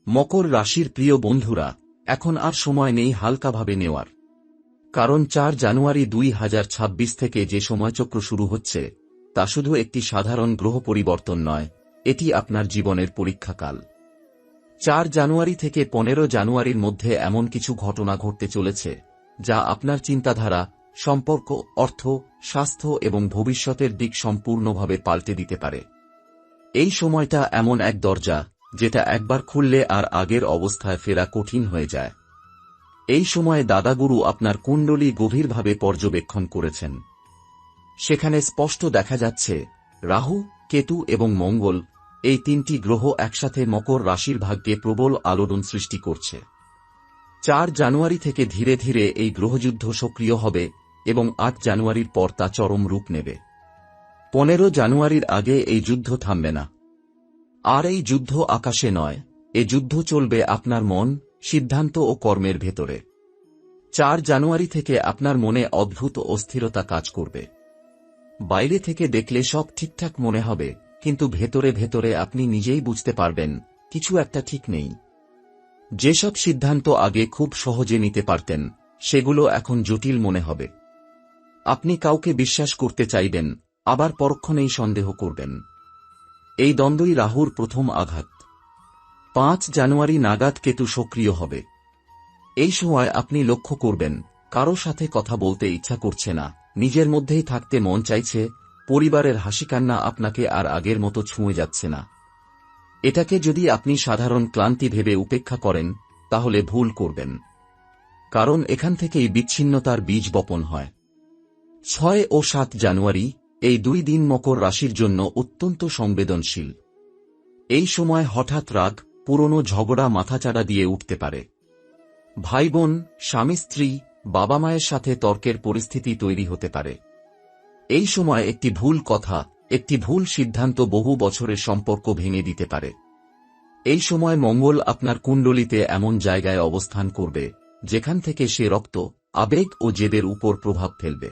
মকর রাশির প্রিয় বন্ধুরা, এখন আর সময় নেই হালকাভাবে নেওয়ার। কারণ ৪ জানুয়ারি ২০২৬ থেকে যে সময়চক্র শুরু হচ্ছে তা শুধু একটি সাধারণ গ্রহ পরিবর্তন নয়, এটি আপনার জীবনের পরীক্ষাকাল। ৪ জানুয়ারি থেকে ১৫ জানুয়ারির মধ্যে এমন কিছু ঘটনা ঘটতে চলেছে যা আপনার চিন্তাধারা, সম্পর্ক, অর্থ, স্বাস্থ্য এবং ভবিষ্যতের দিক সম্পূর্ণভাবে পাল্টে দিতে পারে। এই সময়টা এমন এক দরজা যেটা একবার খুললে আর আগের অবস্থায় ফেরা কঠিন হয়ে যায়। এই সময়ে দাদাগুরু আপনার কুণ্ডলী গভীরভাবে পর্যবেক্ষণ করেছেন। সেখানে স্পষ্ট দেখা যাচ্ছে রাহু, কেতু এবং মঙ্গল, এই তিনটি গ্রহ একসাথে মকর রাশির ভাগ্যে প্রবল আলোড়ন সৃষ্টি করছে। ৪ জানুয়ারি থেকে ধীরে ধীরে এই গ্রহযুদ্ধ সক্রিয় হবে এবং ৮ জানুয়ারির পর তা চরম রূপ নেবে। ১৫ জানুয়ারির আগে এই যুদ্ধ থামবে না। আর এই যুদ্ধ আকাশে নয়, এ যুদ্ধ চলবে আপনার মন, সিদ্ধান্ত ও কর্মের ভেতরে। ৪ জানুয়ারি থেকে আপনার মনে অদ্ভুত অস্থিরতা কাজ করবে। বাইরে থেকে দেখলে সব ঠিকঠাক মনে হবে, কিন্তু ভেতরে ভেতরে আপনি নিজেই বুঝতে পারবেন কিছু একটা ঠিক নেই। যেসব সিদ্ধান্ত আগে খুব সহজে নিতে পারতেন, সেগুলো এখন জটিল মনে হবে। আপনি কাউকে বিশ্বাস করতে চাইবেন, আবার পরক্ষণেই সন্দেহ করবেন। এই দ্বন্দ্বই রাহুর প্রথম আঘাত। ৫ জানুয়ারি নাগাদ কেতু সক্রিয় হবে। এই সময় আপনি লক্ষ্য করবেন কারো সাথে কথা বলতে ইচ্ছা করছে না, নিজের মধ্যেই থাকতে মন চাইছে, পরিবারের হাসিকান্না আপনাকে আর আগের মতো ছুঁয়ে যাচ্ছে না। এটাকে যদি আপনি সাধারণ ক্লান্তি ভেবে উপেক্ষা করেন, তাহলে ভুল করবেন। কারণ এখান থেকেই বিচ্ছিন্নতার বীজ বপন হয়। ৬ ও ৭ জানুয়ারি, এই দুই দিন মকর রাশির জন্য অত্যন্ত সংবেদনশীল। এই সময় হঠাৎ রাগ, পুরনো ঝগড়া মাথাচাড়া দিয়ে উঠতে পারে। ভাই বোন, স্বামী স্ত্রী, বাবা মায়ের সাথে তর্কের পরিস্থিতি তৈরি হতে পারে। এই সময় একটি ভুল কথা, একটি ভুল সিদ্ধান্ত বহু বছরের সম্পর্ক ভেঙে দিতে পারে। এই সময় মঙ্গল আপনার কুণ্ডলিতে এমন জায়গায় অবস্থান করবে যেখান থেকে সে রক্ত, আবেগ ও জেদের উপর প্রভাব ফেলবে।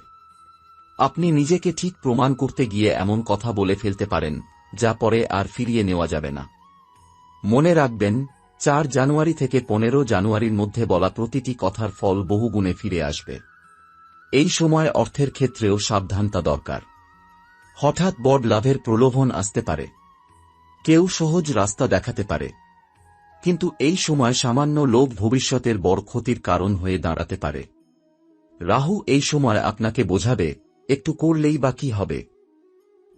আপনি নিজেকে ঠিক প্রমাণ করতে গিয়ে এমন কথা বলে ফেলতে পারেন যা পরে আর ফিরিয়ে নেওয়া যাবে না। মনে রাখবেন, ৪ জানুয়ারি থেকে ১৫ জানুয়ারির মধ্যে বলা প্রতিটি কথার ফল বহুগুণে ফিরে আসবে। এই সময় অর্থের ক্ষেত্রেও সাবধানতা দরকার। হঠাৎ বড় লাভের প্রলোভন আসতে পারে। কেউ সহজ রাস্তা দেখাতে পারে, কিন্তু এই সময় সামান্য লোভ ভবিষ্যতের বড় ক্ষতির কারণ হয়ে দাঁড়াতে পারে। রাহু এই সময় আপনাকে বোঝাবে, একটু করলেই বা কি হবে।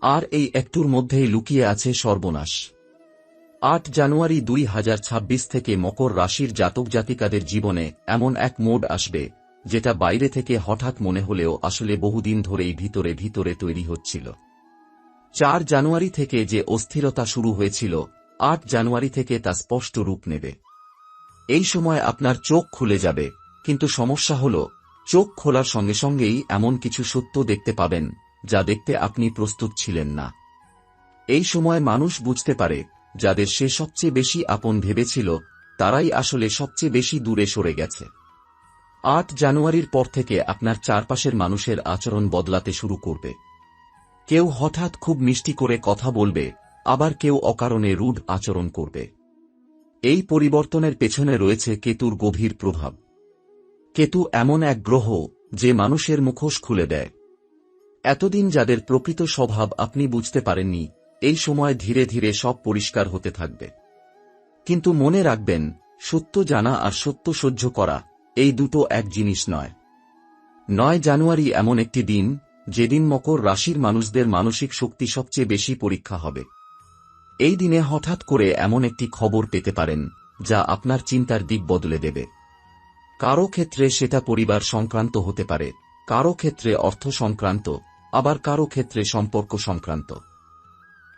আর এই একটুর মধ্যেই লুকিয়ে আছে সর্বনাশ। ৮ জানুয়ারি ২০২৬ থেকে মকর রাশির জাতক জাতিকাদের জীবনে এমন এক মোড আসবে যেটা বাইরে থেকে হঠাৎ মনে হলেও আসলে বহুদিন ধরেই ভিতরে ভিতরে তৈরি হচ্ছিল। ৪ জানুয়ারি থেকে যে অস্থিরতা শুরু হয়েছিল, ৮ জানুয়ারি থেকে তা স্পষ্ট রূপ নেবে। এই সময় আপনার চোখ খুলে যাবে, কিন্তু সমস্যা হল, চোখ খোলার সঙ্গে সঙ্গেই এমন কিছু সত্য দেখতে পাবেন যা দেখতে আপনি প্রস্তুত ছিলেন না। এই সময় মানুষ বুঝতে পারে যাদের সে সবচেয়ে বেশি আপন ভেবেছিল তারাই আসলে সবচেয়ে বেশি দূরে সরে গেছে। ৮ জানুয়ারির পর থেকে আপনার চারপাশের মানুষের আচরণ বদলাতে শুরু করবে। কেউ হঠাৎ খুব মিষ্টি করে কথা বলবে, আবার কেউ অকারণে রূঢ় আচরণ করবে। এই পরিবর্তনের পেছনে রয়েছে কেতুর গভীর প্রভাব। কেতু এমন এক গ্রহ যে মানুষের মুখোশ খুলে দেয়। এতদিন যাদের প্রকৃত স্বভাব আপনি বুঝতে পারেননি, এই সময় ধীরে ধীরে সব পরিষ্কার হতে থাকবে। কিন্তু মনে রাখবেন, সত্য জানা আর সত্য সহ্য করা, এই দুটো এক জিনিস নয়। ৯ জানুয়ারি এমন একটি দিন যেদিন মকর রাশির মানুষদের মানসিক শক্তি সবচেয়ে বেশি পরীক্ষা হবে। এই দিনে হঠাৎ করে এমন একটি খবর পেতে পারেন যা আপনার চিন্তার দিক বদলে দেবে। কারো ক্ষেত্রে সেটা পরিবার সংক্রান্ত হতে পারে, কারো ক্ষেত্রে অর্থ সংক্রান্ত, আবার কারো ক্ষেত্রে সম্পর্ক সংক্রান্ত।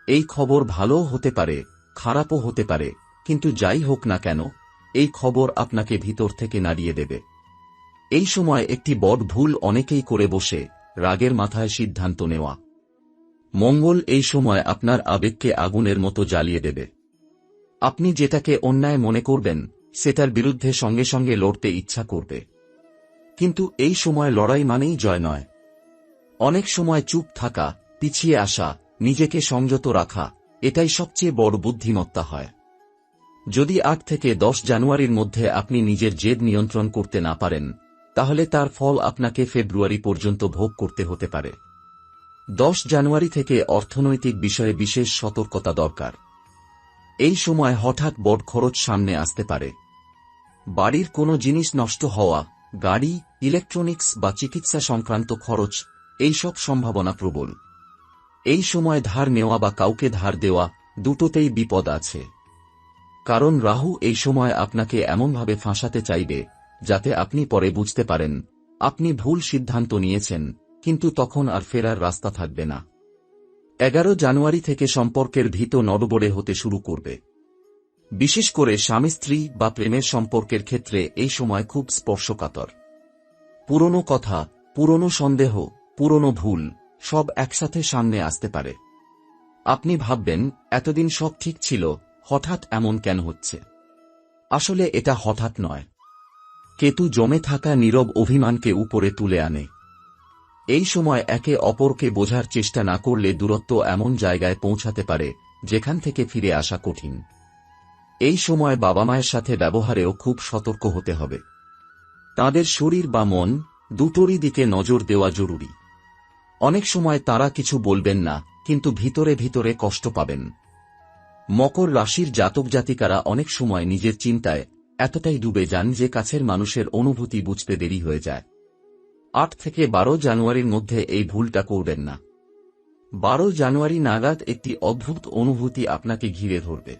এই খবর ভালোও হতে পারে, খারাপও হতে পারে, কিন্তু যাই হোক না কেন, এই খবর আপনাকে ভিতর থেকে নাড়িয়ে দেবে। এই সময় একটি বড় ভুল অনেকেই করে বসে, রাগের মাথায় সিদ্ধান্ত নেওয়া। মঙ্গল এই সময় আপনার আবেগকে আগুনের মতো জ্বালিয়ে দেবে। আপনি যেটাকে অন্যায় মনে করবেন সেটার বিরুদ্ধে সঙ্গে সঙ্গে লড়তে ইচ্ছা করবে। কিন্তু এই সময় লড়াই মানেই জয় নয়। অনেক সময় চুপ থাকা, পিছিয়ে আসা, নিজেকে সংযত রাখা, এটাই সবচেয়ে বড় বুদ্ধিমত্তা হয়। যদি 8 থেকে 10 জানুয়ারির মধ্যে আপনি নিজের জেদ নিয়ন্ত্রণ করতে না পারেন, তাহলে তার ফল আপনাকে ফেব্রুয়ারি পর্যন্ত ভোগ করতে হতে পারে। 10 জানুয়ারি থেকে অর্থনৈতিক বিষয়ে বিশেষ সতর্কতা দরকার। এই সময় হঠাৎ বড় খরচ সামনে আসতে পারে। বাড়ির কোনো জিনিস নষ্ট হওয়া, গাড়ি, ইলেকট্রনিক্স বা চিকিৎসা সংক্রান্ত খরচ, এইসব সম্ভাবনা প্রবল। এই সময় ধার নেওয়া বা কাউকে ধার দেওয়া, দুটোতেই বিপদ আছে। কারণ রাহু এই সময় আপনাকে এমনভাবে ফাঁসাতে চাইবে যাতে আপনি পরে বুঝতে পারেন আপনি ভুল সিদ্ধান্ত নিয়েছেন, কিন্তু তখন আর ফেরার রাস্তা থাকবে না। 11 জানুয়ারি থেকে সম্পর্কের ভিত নড়বড়ে হতে শুরু করবে। বিশেষ করে স্বামী স্ত্রী বা প্রেমের সম্পর্কের ক্ষেত্রে এই সময় খুব স্পর্শকাতর। পুরনো কথা, পুরনো সন্দেহ, পুরনো ভুল সব একসাথে সামনে আসতে পারে। আপনি ভাববেন এতদিন সব ঠিক ছিল, হঠাৎ এমন কেন হচ্ছে? আসলে এটা হঠাৎ নয়। কেতু জমে থাকা নীরব অভিমানকে উপরে তুলে আনে। এই সময় একে অপরকে বোঝার চেষ্টা না করলে দূরত্ব এমন জায়গায় পৌঁছাতে পারে যেখান থেকে ফিরে আসা কঠিন। এই সময় বাবা মায়ের সাথে ব্যবহারেও খুব সতর্ক হতে হবে। তাদের শরীর বা মন দুটোরই দিকে নজর দেওয়া জরুরি। অনেক সময় তারা কিছু বলবেন না, কিন্তু ভিতরে ভিতরে কষ্ট পাবেন। মকর রাশির জাতক জাতিকারা অনেক সময় নিজের চিন্তায় এতটাই ডুবে যান যে কাছের মানুষের অনুভূতি বুঝতে দেরি হয়ে যায়। 8 থেকে 12 জানুয়ারির মধ্যে এই ভুলটা করবেন না। 12 জানুয়ারি নাগাদ একটি অদ্ভুত অনুভূতি আপনাকে ঘিরে ধরবে।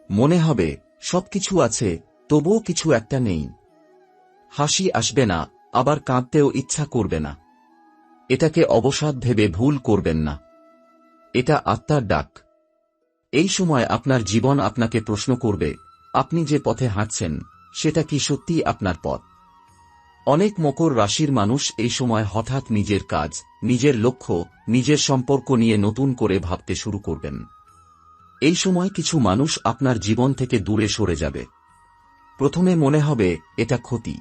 মনে হবে সবকিছু আছে, তবুও কিছু একটা নেই। হাসি আসবে না, আবার কাঁদতেও ইচ্ছা করবে না। এটাকে অবসাদ ভেবে ভুল করবেন না। এটা আত্মার ডাক। এই সময় আপনার জীবন আপনাকে প্রশ্ন করবে, আপনি যে পথে হাঁটছেন সেটা কি সত্যিই আপনার পথ? অনেক মকর রাশির মানুষ এই সময় হঠাৎ নিজের কাজ, নিজের লক্ষ্য, নিজের সম্পর্ক নিয়ে নতুন করে ভাবতে শুরু করবেন। এই সময় কিছু মানুষ আপনার জীবন থেকে দূরে সরে যাবে। প্রথমে মনে হবে এটা ক্ষতি,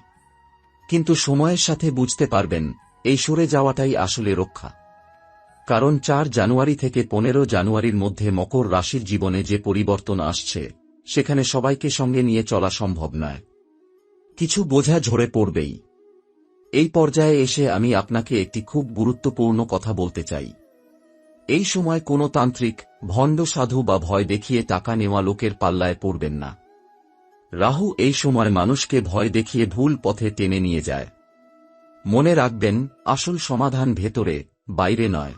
কিন্তু সময়ের সাথে বুঝতে পারবেন এই সরে যাওয়াটাই আসলে রক্ষা। কারণ 4 জানুয়ারি থেকে 15 জানুয়ারির মধ্যে মকর রাশির জীবনে যে পরিবর্তন আসছে সেখানে সবাইকে সঙ্গে নিয়ে চলা সম্ভব নয়। কিছু বোঝা ঝরে পড়বেই। এই পর্যায়ে এসে আমি আপনাকে একটি খুব গুরুত্বপূর্ণ কথা বলতে চাই। এই সময় কোনো তান্ত্রিক, ভণ্ড সাধু বা ভয় দেখিয়ে টাকা নেওয়া লোকের পাল্লায় পড়বেন না। রাহু এই সময় মানুষকে ভয় দেখিয়ে ভুল পথে টেনে নিয়ে যায়। মনে রাখবেন, আসল সমাধান ভেতরে, বাইরে নয়।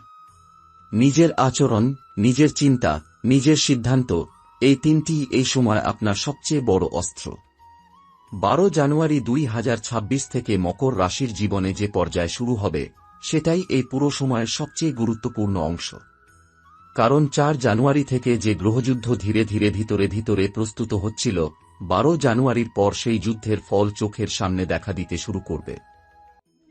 নিজের আচরণ, নিজের চিন্তা, নিজের সিদ্ধান্ত, এই তিনটি এই সময় আপনার সবচেয়ে বড় অস্ত্র। 12 জানুয়ারি 2026 থেকে মকর রাশির জীবনে যে পর্যায় শুরু হবে সেটাই এই পুরো সময়ের সবচেয়ে গুরুত্বপূর্ণ অংশ। কারণ 4 জানুয়ারি থেকে যে গ্রহযুদ্ধ ধীরে ধীরে ভিতরে ভিতরে প্রস্তুত হচ্ছিল, 12 জানুয়ারির পর সেই যুদ্ধের ফল চোখের সামনে দেখা দিতে শুরু করবে।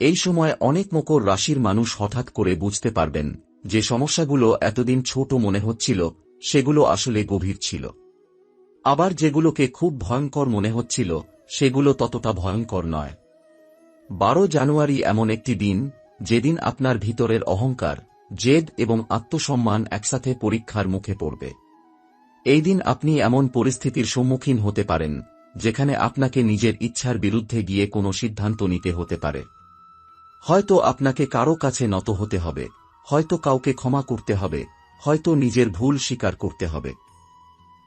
এই সময় অনেক মকর রাশির মানুষ হঠাৎ করে বুঝতে পারবেন যে সমস্যাগুলো এতদিন ছোট মনে হচ্ছিল সেগুলো আসলে গভীর ছিল। আবার যেগুলোকে খুব ভয়ঙ্কর মনে হচ্ছিল সেগুলো ততটা ভয়ঙ্কর নয়। 12 জানুয়ারি এমন একটি দিন যেদিন আপনার ভিতরের অহংকার, জেদ এবং আত্মসম্মান একসাথে পরীক্ষার মুখে পড়বে। এই দিন আপনি এমন পরিস্থিতির সম্মুখীন হতে পারেন যেখানে আপনাকে নিজের ইচ্ছার বিরুদ্ধে গিয়ে কোনো সিদ্ধান্ত নিতে হতে পারে। হয়তো আপনাকে কারো কাছে নত হতে হবে, হয়তো কাউকে ক্ষমা করতে হবে, হয়তো নিজের ভুল স্বীকার করতে হবে।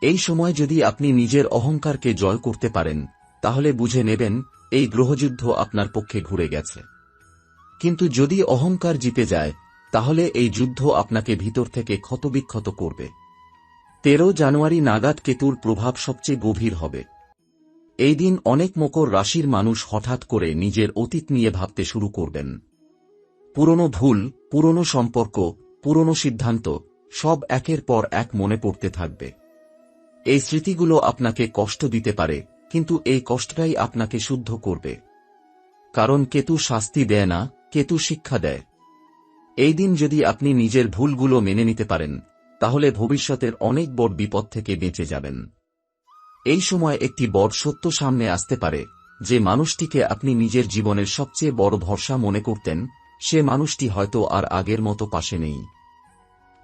এই সময় যদি আপনি নিজের অহংকারকে জয় করতে পারেন তাহলে বুঝে নেবেন এই গ্রহযুদ্ধ আপনার পক্ষে ঘুরে গেছে। কিন্তু যদি অহংকার জিতে যায় তাহলে এই যুদ্ধ আপনাকে ভিতর থেকে ক্ষতবিক্ষত করবে। 13 জানুয়ারি নাগাদ কেতুর প্রভাব সবচেয়ে গভীর হবে। এই দিন অনেক মকর রাশির মানুষ হঠাৎ করে নিজের অতীত নিয়ে ভাবতে শুরু করবেন। পুরনো ভুল, পুরনো সম্পর্ক, পুরনো সিদ্ধান্ত সব একের পর এক মনে পড়তে থাকবে। এই স্মৃতিগুলো আপনাকে কষ্ট দিতে পারে, কিন্তু এই কষ্টটাই আপনাকে শুদ্ধ করবে। কারণ কেতু শাস্তি দেয় না, কেতু শিক্ষা দেয়। এই দিন যদি আপনি নিজের ভুলগুলো মেনে নিতে পারেন তাহলে ভবিষ্যতের অনেক বড় বিপদ থেকে বেঁচে যাবেন। এই সময় একটি বড় সত্য সামনে আসতে পারে, যে মানুষটিকে আপনি নিজের জীবনের সবচেয়ে বড় ভরসা মনে করতেন সে মানুষটি হয়তো আর আগের মতো পাশে নেই।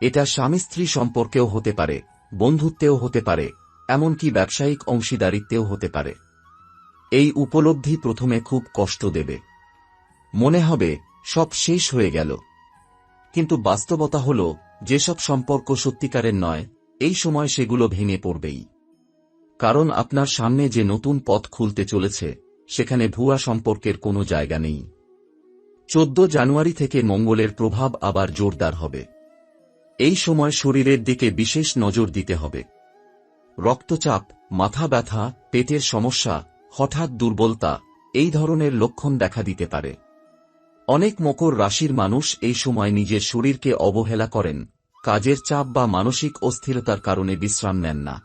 এটা স্বামী স্ত্রী সম্পর্কেও হতে পারে, বন্ধুত্বেও হতে পারে, এমনকি ব্যবসায়িক অংশীদারিত্বেও হতে পারে। এই উপলব্ধি প্রথমে খুব কষ্ট দেবে। মনে হবে সব শেষ হয়ে গেল। কিন্তু বাস্তবতা হল, যেসব সম্পর্ক সত্যিকারের নয়, এই সময় সেগুলো ভেঙে পড়বেই। কারণ আপনার সামনে যে নতুন পথ খুলতে চলেছে, সেখানে ভুয়া সম্পর্কের কোনো জায়গা নেই। 14 জানুয়ারি থেকে মঙ্গলের প্রভাব আবার জোরদার হবে। এই সময় শরীরের দিকে বিশেষ নজর দিতে হবে। রক্তচাপ, মাথা ব্যথা, পেটের সমস্যা, হঠাৎ দুর্বলতা, এই ধরনের লক্ষণ দেখা দিতে পারে। অনেক মকর রাশির মানুষ এই সময় নিজের শরীরকে অবহেলা করেন, কাজের চাপ বা মানসিক অস্থিরতার কারণে বিশ্রাম নেন না।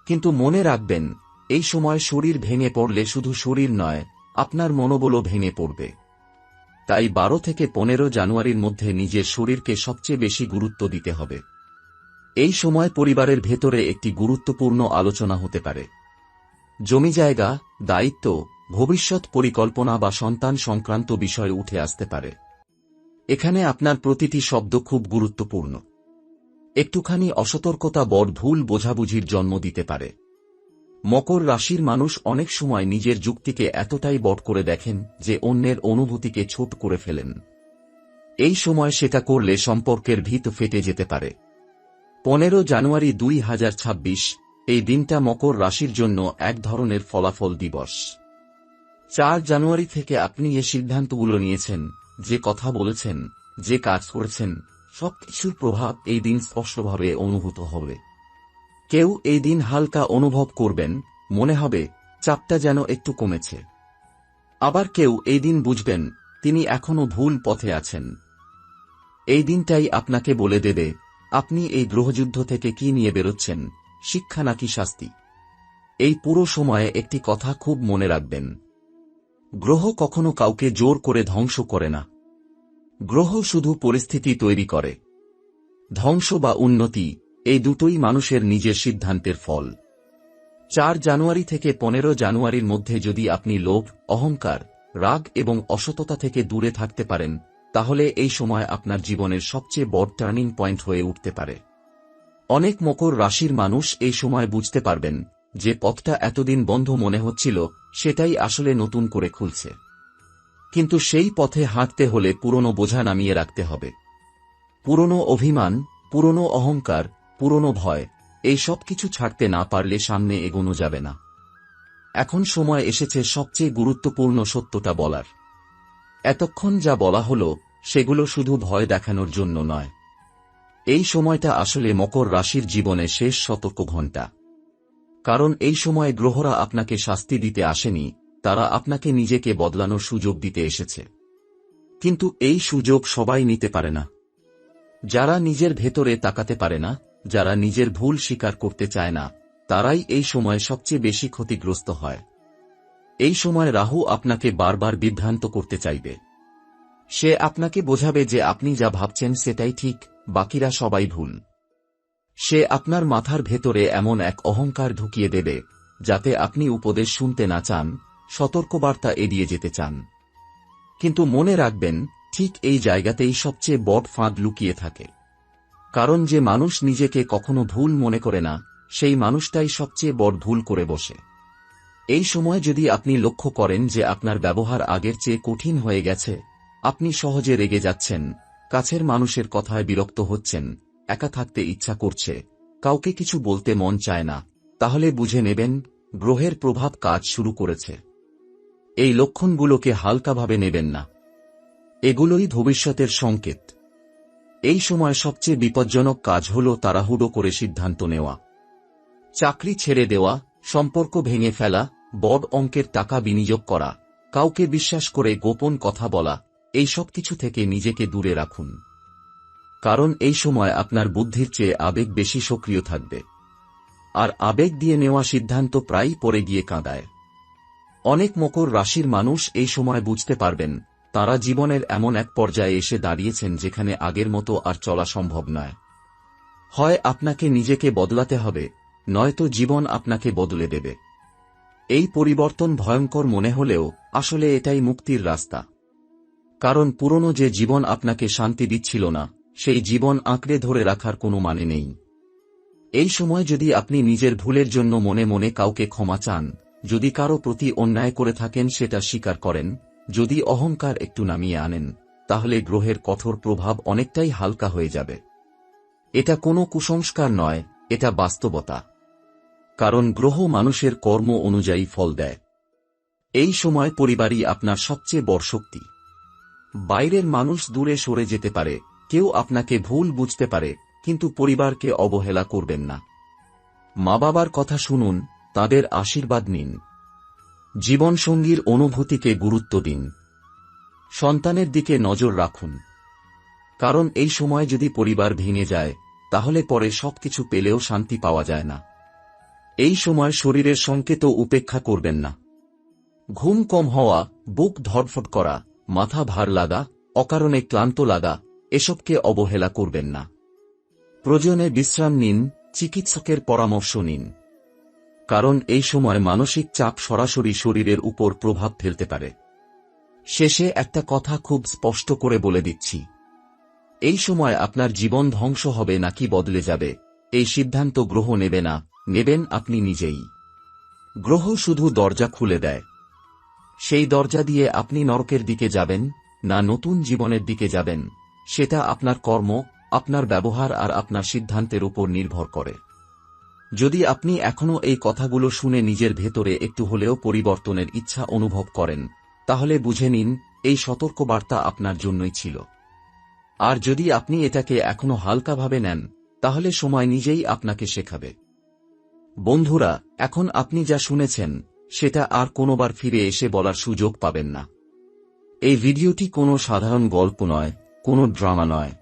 কিন্তু মনে রাখবেন, এই সময় শরীর ভেঙে পড়লে শুধু শরীর নয়, আপনার মনোবলও ভেঙে পড়বে। তাই 12 থেকে 15 জানুয়ারির মধ্যে নিজের শরীরকে সবচেয়ে বেশি গুরুত্ব দিতে হবে। এই সময় পরিবারের ভেতরে একটি গুরুত্বপূর্ণ আলোচনা হতে পারে। জমি জায়গা, দায়িত্ব, ভবিষ্যৎ পরিকল্পনা বা সন্তান সংক্রান্ত বিষয় উঠে আসতে পারে। এখানে আপনার প্রতিটি শব্দ খুব গুরুত্বপূর্ণ। একটুখানি অসতর্কতা বড় ভুল বোঝাবুঝির জন্ম দিতে পারে। মকর রাশির মানুষ অনেক সময় নিজের যুক্তিকে এতটাই বড় করে দেখেন যে অন্যের অনুভূতিকে ছোট করে ফেলেন। এই সময় সেটা করলে সম্পর্কের ভিত ফেটে যেতে পারে। 15 জানুয়ারি 2026, এই দিনটা মকর রাশির জন্য এক ধরনের ফলাফল দিবস। 4 জানুয়ারি থেকে আপনি যে সিদ্ধান্তগুলো নিয়েছেন, যে কথা বলেছেন, যে কাজ করেছেন, সবকিছুর প্রভাব এই দিন স্পষ্টভাবে অনুভূত হবে। কেউ এই দিন হালকা অনুভব করবেন, মনে হবে চাপটা যেন একটু কমেছে। আবার কেউ এই দিন বুঝবেন তিনি এখনো ভুল পথে আছেন। এই দিনটাই আপনাকে বলে দেবে আপনি এই গ্রহযুদ্ধ থেকে কি নিয়ে বেরোচ্ছেন, শিক্ষা নাকি শাস্তি। এই পুরো সময়ে একটি কথা খুব মনে রাখবেন, গ্রহ কখনো কাউকে জোর করে ধ্বংস করে না। গ্রহ শুধু পরিস্থিতি তৈরি করে। ধ্বংস বা উন্নতি, এই দুটোই মানুষের নিজের সিদ্ধান্তের ফল। 4 জানুয়ারি থেকে 15 জানুয়ারির মধ্যে যদি আপনি লোভ, অহংকার, রাগ এবং অসততা থেকে দূরে থাকতে পারেন, তাহলে এই সময় আপনার জীবনের সবচেয়ে বড় টার্নিং পয়েন্ট হয়ে উঠতে পারে। অনেক মকর রাশির মানুষ এই সময় বুঝতে পারবেন যে পথটা এতদিন বন্ধ মনে হচ্ছিল, সেটাই আসলে নতুন করে খুলছে। কিন্তু সেই পথে হাঁটতে হলে পুরনো বোঝা নামিয়ে রাখতে হবে। পুরনো অভিমান, পুরনো অহংকার, পুরনো ভয়, এই সব কিছু ছাড়তে না পারলে সামনে এগোনো যাবে না। এখন সময় এসেছে সবচেয়ে গুরুত্বপূর্ণ সত্যটা বলার। এতক্ষণ যা বলা হলো, সেগুলো শুধু ভয় দেখানোর জন্য নয়। এই সময়টা আসলে মকর রাশির জীবনে শেষ সতর্ক ঘণ্টা। কারণ এই সময় গ্রহরা আপনাকে শাস্তি দিতে আসেনি, তারা আপনাকে নিজেকে বদলানোর সুযোগ দিতে এসেছে। কিন্তু এই সুযোগ সবাই নিতে পারে না। যারা নিজের ভেতরে তাকাতে পারে না, যারা নিজের ভুল স্বীকার করতে চায় না, তারাই এই সময় সবচেয়ে বেশি ক্ষতিগ্রস্ত হয়। এই সময় রাহু আপনাকে বারবার বিভ্রান্ত করতে চাইবে। সে আপনাকে বোঝাবে যে আপনি যা ভাবছেন সেটাই ঠিক, বাকিরা সবাই ভুল। সে আপনার মাথার ভেতরে এমন এক অহংকার ঢুকিয়ে দেবে, যাতে আপনি উপদেশ শুনতে না চান, সতর্কবার্তা এড়িয়ে যেতে চান। কিন্তু মনে রাখবেন, ঠিক এই জায়গাতেই সবচেয়ে বড় ফাঁদ লুকিয়ে থাকে। কারণ যে মানুষ নিজেকে কখনো ভুল মনে করে না, সেই মানুষটাই সবচেয়ে বড় ভুল করে বসে। এই সময় যদি আপনি লক্ষ্য করেন যে আপনার ব্যবহার আগের চেয়ে কঠিন হয়ে গেছে, আপনি সহজে রেগে যাচ্ছেন, কাছের মানুষের কথায় বিরক্ত হচ্ছেন, একা থাকতে ইচ্ছা করছে, কাউকে কিছু বলতে মন চায় না, তাহলে বুঝে নেবেন গ্রহের প্রভাব কাজ শুরু করেছে। এই লক্ষণগুলোকে হালকাভাবে নেবেন না। এগুলোই ভবিষ্যতের সংকেত। এই সময় সবচেয়ে বিপজ্জনক কাজ হল তাড়াহুড়ো করে সিদ্ধান্ত নেওয়া। চাকরি ছেড়ে দেওয়া, সম্পর্ক ভেঙে ফেলা, বড় অঙ্কের টাকা বিনিয়োগ করা, কাউকে বিশ্বাস করে গোপন কথা বলা, এই সব কিছু থেকে নিজেকে দূরে রাখুন। কারণ এই সময় আপনার বুদ্ধির চেয়ে আবেগ বেশি সক্রিয় থাকবে। আর আবেগ দিয়ে নেওয়া সিদ্ধান্ত প্রায়ই পড়ে গিয়ে কাঁদায়। অনেক মকর রাশির মানুষ এই সময় বুঝতে পারবেন তারা জীবনের এমন এক পর্যায়ে এসে দাঁড়িয়েছেন যেখানে আগের মতো আর চলা সম্ভব নয়। হয় আপনাকে নিজেকে বদলাতে হবে, নয়তো জীবন আপনাকে বদলে দেবে। এই পরিবর্তন ভয়ঙ্কর মনে হলেও আসলে এটাই মুক্তির রাস্তা। কারণ পুরনো যে জীবন আপনাকে শান্তি দিচ্ছিল না, সেই জীবন আঁকড়ে ধরে রাখার কোনো মানে নেই। এই সময় যদি আপনি নিজের ভুলের জন্য মনে মনে কাউকে ক্ষমা চান, যদি কারো প্রতি অন্যায় করে থাকেন সেটা স্বীকার করেন, যদি অহংকার একটু নামিয়ে আনেন, তাহলে গ্রহের কঠোর প্রভাব অনেকটাই হালকা হয়ে যাবে। এটা কোনো কুসংস্কার নয়, এটা বাস্তবতা। কারণ গ্রহ মানুষের কর্ম অনুযায়ী ফল দেয়। এই সময় পরিবারই আপনার সবচেয়ে বড় শক্তি। বাইরের মানুষ দূরে সরে যেতে পারে, কেউ আপনাকে ভুল বুঝতে পারে, কিন্তু পরিবারকে অবহেলা করবেন না। মা বাবার কথা শুনুন, তাদের আশীর্বাদ নিন। জীবনসঙ্গীর অনুভূতিকে গুরুত্ব দিন। সন্তানের দিকে নজর রাখুন। কারণ এই সময় যদি পরিবার ভেঙে যায়, তাহলে পরে সবকিছু পেলেও শান্তি পাওয়া যায় না। এই সময় শরীরের সংকেতও উপেক্ষা করবেন না। ঘুম কম হওয়া, বুক ধড়ফড় করা, মাথা ভার লাগা, অকারণে ক্লান্ত লাগা, এসবকে অবহেলা করবেন না। প্রয়োজনে বিশ্রাম নিন, চিকিৎসকের পরামর্শ নিন। কারণ এই সময় মানসিক চাপ সরাসরি শরীরের উপর প্রভাব ফেলতে পারে। শেষে একটা কথা খুব স্পষ্ট করে বলে দিচ্ছি, এই সময় আপনার জীবন ধ্বংস হবে নাকি বদলে যাবে, এই সিদ্ধান্ত গ্রহ নেবে না, নেবেন আপনি নিজেই। গ্রহ শুধু দরজা খুলে দেয়। সেই দরজা দিয়ে আপনি নরকের দিকে যাবেন না নতুন জীবনের দিকে যাবেন, সেটা আপনার কর্ম, আপনার ব্যবহার আর আপনার সিদ্ধান্তের উপর নির্ভর করে। যদি আপনি এখনো এই কথাগুলো শুনে নিজের ভেতরে একটু হলেও পরিবর্তনের ইচ্ছা অনুভব করেন, তাহলে বুঝে নিন এই সতর্কবার্তা আপনার জন্যই ছিল। আর যদি আপনি এটাকে এখনো হালকাভাবে নেন, তাহলে সময় নিজেই আপনাকে শেখাবে। বন্ধুরা, এখন আপনি যা শুনেছেন সেটা আর কোনোবার ফিরে এসে বলার সুযোগ পাবেন না। এই ভিডিওটি কোনো সাধারণ গল্প নয়, কোনো ড্রামা নয়।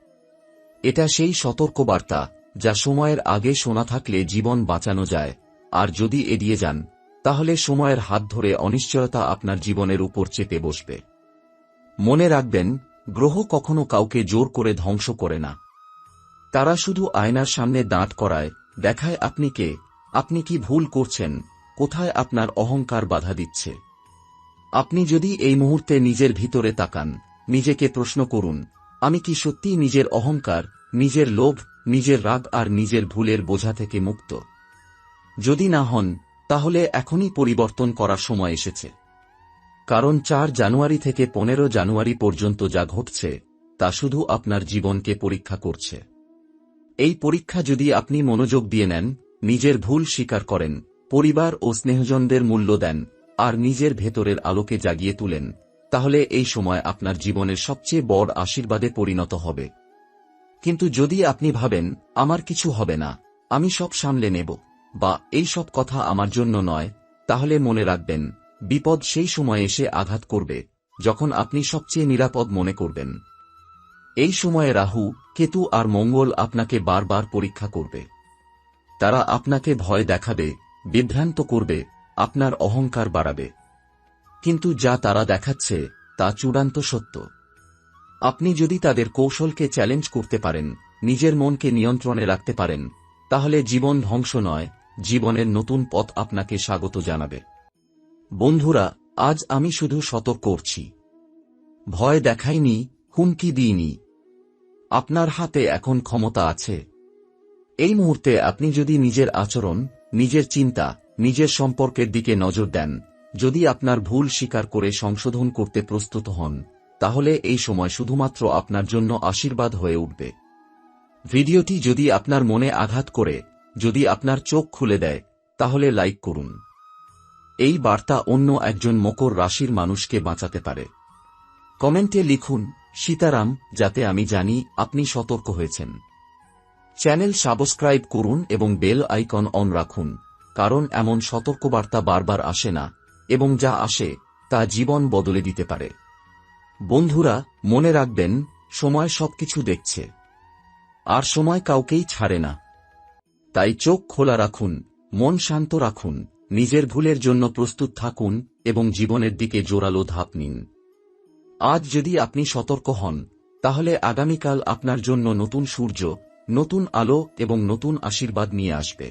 এটা সেই সতর্কবার্তা যা সময়ের আগে শোনা থাকলে জীবন বাঁচানো যায়, আর যদি এড়িয়ে যান, তাহলে সময়ের হাত ধরে অনিশ্চয়তা আপনার জীবনের উপর চেপে বসবে। মনে রাখবেন, গ্রহ কখনো কাউকে জোর করে ধ্বংস করে না। তারা শুধু আয়নার সামনে দাঁড় করায়, দেখায় আপনি কে, আপনি কি ভুল করছেন, কোথায় আপনার অহংকার বাধা দিচ্ছে। আপনি যদি এই মুহূর্তে নিজের ভিতরে তাকান, নিজেকে প্রশ্ন করুন, আমি কি সত্যিই নিজের অহংকার, নিজের লোভ, নিজের রাগ আর নিজের ভুলের বোঝা থেকে মুক্ত? যদি না হন, তাহলে এখনই পরিবর্তন করার সময় এসেছে। কারণ 4 জানুয়ারি থেকে 15 জানুয়ারি পর্যন্ত যা ঘটছে, তা শুধু আপনার জীবনকে পরীক্ষা করছে। এই পরীক্ষা যদি আপনি মনোযোগ দিয়ে নেন, নিজের ভুল স্বীকার করেন, পরিবার ও স্নেহজনদের মূল্য দেন, আর নিজের ভেতরের আলোকে জাগিয়ে তুলেন, তাহলে এই সময় আপনার জীবনের সবচেয়ে বড় আশীর্বাদে পরিণত হবে। কিন্তু যদি আপনি ভাবেন, আমার কিছু হবে না, আমি সব সামলে নেব, বা এই সব কথা আমার জন্য নয়, তাহলে মনে রাখবেন, বিপদ সেই সময় এসে আঘাত করবে যখন আপনি সবচেয়ে নিরাপদ মনে করবেন। এই সময়ে রাহু, কেতু আর মঙ্গল আপনাকে বারবার পরীক্ষা করবে। তারা আপনাকে ভয় দেখাবে, বিভ্রান্ত করবে, আপনার অহংকার বাড়াবে। কিন্তু যা তারা দেখাচ্ছে তা চূড়ান্ত সত্য। আপনি যদি তাদের কৌশলকে চ্যালেঞ্জ করতে পারেন, নিজের মনকে নিয়ন্ত্রণে রাখতে পারেন, তাহলে জীবন ধ্বংস নয়, জীবনের নতুন পথ আপনাকে স্বাগত জানাবে। বন্ধুরা, আজ আমি শুধু সতর্ক করছি। ভয় দেখাইনি, হুমকি দিইনি। আপনার হাতে এখন ক্ষমতা আছে। এই মুহূর্তে আপনি যদি নিজের আচরণ, নিজের চিন্তা, নিজের সম্পর্কের দিকে নজর দেন, যদি আপনার ভুল স্বীকার করে সংশোধন করতে প্রস্তুত হন, তাহলে এই সময় শুধুমাত্র আপনার জন্য আশীর্বাদ হয়ে উঠবে। ভিডিওটি যদি আপনার মনে আঘাত করে, যদি আপনার চোখ খুলে দেয়, তাহলে লাইক করুন। এই বার্তা অন্য একজন মকর রাশির মানুষকে বাঁচাতে পারে। কমেন্টে লিখুন সীতারাম, যাতে আমি জানি আপনি সতর্ক হয়েছেন। চ্যানেল সাবস্ক্রাইব করুন এবং বেল আইকন অন রাখুন, কারণ এমন সতর্কবার্তা বারবার আসে না, এবং যা আসে তা জীবন বদলে দিতে পারে। বন্ধুরা, মনে রাখবেন, সময় সবকিছু দেখছে, আর সময় কাউকেই ছাড়ে না। তাই চোখ খোলা রাখুন, মন শান্ত রাখুন, নিজের ভুলের জন্য প্রস্তুত থাকুন এবং জীবনের দিকে জোরালো ধাপ নিন। আজ যদি আপনি সতর্ক হন, তাহলে আগামীকাল আপনার জন্য নতুন সূর্য, নতুন আলো এবং নতুন আশীর্বাদ নিয়ে আসবে।